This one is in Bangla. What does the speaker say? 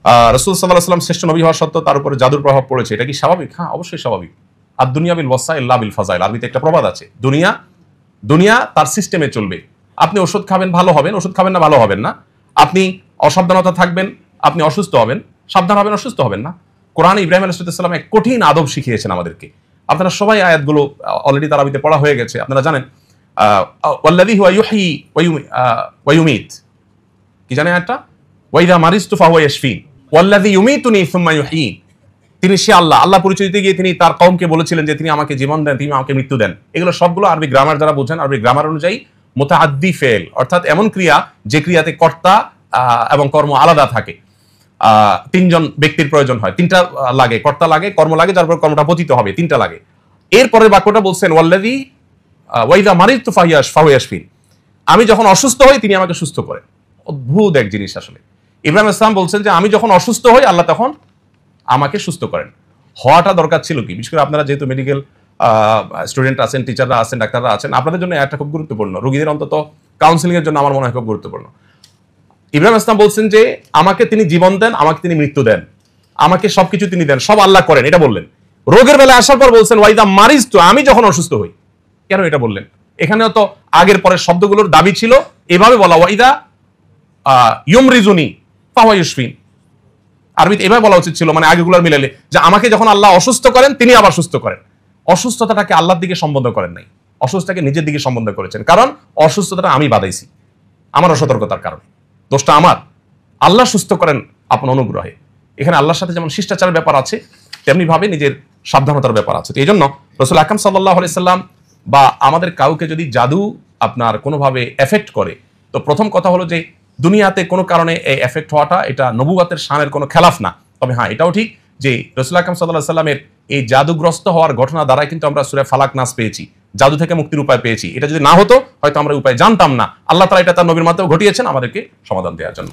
রাসূল সাল্লাল্লাহু আলাইহি ওয়াসাল্লাম শ্রেষ্ঠ নবী হওয়া সত্ত্বেও তার উপরে জাদুর প্রভাব পড়েছে, এটা কি স্বাভাবিক? হ্যাঁ, অবশ্যই স্বাভাবিক। আর দুনিয়া বিল ওয়াসাইল লা বিল ফাজাইল, আরবিতে একটা প্রবাদ আছে, দুনিয়া তার সিস্টেমে চলবে। আপনি ওষুধ খাবেন ভালো হবেন, ওষুধ খাবেন না ভালো হবেন না। আপনি অসাবধানতা থাকবেন, আপনি অসুস্থ হবেন, সাবধান হবেন, অসুস্থ হবেন না। কোরআনে ইব্রাহিম আলাইহিস সালাম এক কঠিন আদব শিখিয়েছেন আমাদেরকে। আপনারা সবাই আয়াতগুলো অলরেডি তারাবিতে পড়া হয়ে গেছে, আপনারা জানেন। ওয়াল্লাযী হুয়া ইউহয়ী ওয়া ইউমীত, কি জানেন আয়াতটা? ওয়া ইযা মারিজতু ফাহুয়া ইয়াশফিন ওয়াল্লাযী ইউমীতুনি সুম্মা ইউহয়ীন। তিনি সে আল্লাহ পরিচয় দিতে গিয়ে তিনি তার কওমকে বলেছিলেন যে তিনি আমাকে জীবন দেন, তিনি আমাকে মৃত্যু দেন। এগুলো সবগুলো আরবি গ্রামার যারা বোঝেন, আরবি গ্রামার অনুযায়ী মুতাআদ্দি ফেল, অর্থাৎ এমন ক্রিয়া যে ক্রিয়াতে কর্তা এবং কর্ম আলাদা থাকে। তিনজন ব্যক্তির প্রয়োজন হয়, তিনটা লাগে, কর্তা লাগে, কর্ম লাগে, যার পর কর্মটা পতিত হবে, তিনটা লাগে। এরপরের বাক্যটা বলছেন ওয়াল্লাযী ওয়া ইযা মারিজতু ফাহুয়া ইয়াশফিন, আমি যখন অসুস্থ হই তিনি আমাকে সুস্থ করেন। অদ্ভুত এক জিনিস আসলে। ইব্রাহিম আলাইহিস সালাম বলছেন যে আমি যখন অসুস্থ হই আল্লাহ তখন আমাকে সুস্থ করেন। হওয়াটা দরকার ছিল কি? বিশেষ করে আপনারা যেহেতু মেডিকেল স্টুডেন্ট আছেন, টিচাররা আছেন, ডাক্তাররা আছেন, আপনাদের জন্য একটা খুব গুরুত্বপূর্ণ, রোগীদের অন্তত কাউন্সিলিং এর জন্য আমার মনে হয় খুব গুরুত্বপূর্ণ। ইব্রাহিম ইসলাম বলছেন যে আমাকে তিনি জীবন দেন, আমাকে তিনি মৃত্যু দেন, আমাকে সবকিছু তিনি দেন, সব আল্লাহ করেন, এটা বললেন। রোগের বেলায় আসার পর বলছেন ওয়াইদা মারিজতু, আমি যখন অসুস্থ হই। কেন এটা বললেন? এখানেও তো আগের পরের শব্দগুলোর দাবি ছিল এভাবে বলা, ওয়াইদা ইউমরিজুনি ফাহুয়া ইয়াশফিন। আরবিতে এভাবে বলা উচিত ছিল, মানে আগেগুলোর মিলালে, যে আমাকে যখন আল্লাহ অসুস্থ করেন তিনি আবার সুস্থ করেন। অসুস্থতাটাকে আল্লাহর দিকে সম্বন্ধ করেন নাই, অসুস্থতাকে নিজের দিকে সম্বন্ধ করেছেন। কারণ অসুস্থতাটা আমি বাদাইছি, আমার অসতর্কতার কারণে, দোষটা আমার। আল্লাহ সুস্থ করেন আপন অনুগ্রহে। এখানে আল্লাহর সাথে যেমন শিষ্টাচারের ব্যাপার আছে, তেমনি ভাবে নিজের সাবধানতার ব্যাপার আছে। এই জন্য রাসূল আকরাম সাল্লাল্লাহু আলাইহি সাল্লাম বা আমাদের কাউকে যদি জাদু আপনার কোনোভাবে এফেক্ট করে, তো প্রথম কথা হলো যে দুনিয়াতে কোনো কারণে এই এফেক্ট হওয়াটা এটা নবুয়তের শানের কোনো খেলাফ না। তবে হ্যাঁ, এটাও ঠিক যে রাসূল আকরাম সাল্লাল্লাহু আলাইহি সাল্লামের এই জাদুগ্রস্ত হওয়ার ঘটনা দ্বারাই কিন্তু আমরা সূরা ফালাক নাস পেয়েছি, জাদু থেকে মুক্তির উপায় পেয়েছি। এটা যদি না হতো হয়তো আমরা উপায় জানতাম না। আল্লাহ তাআলা এটা তার নবীর মাধ্যমে ঘটিয়েছেন আমাদেরকে সমাধান দেওয়ার জন্য।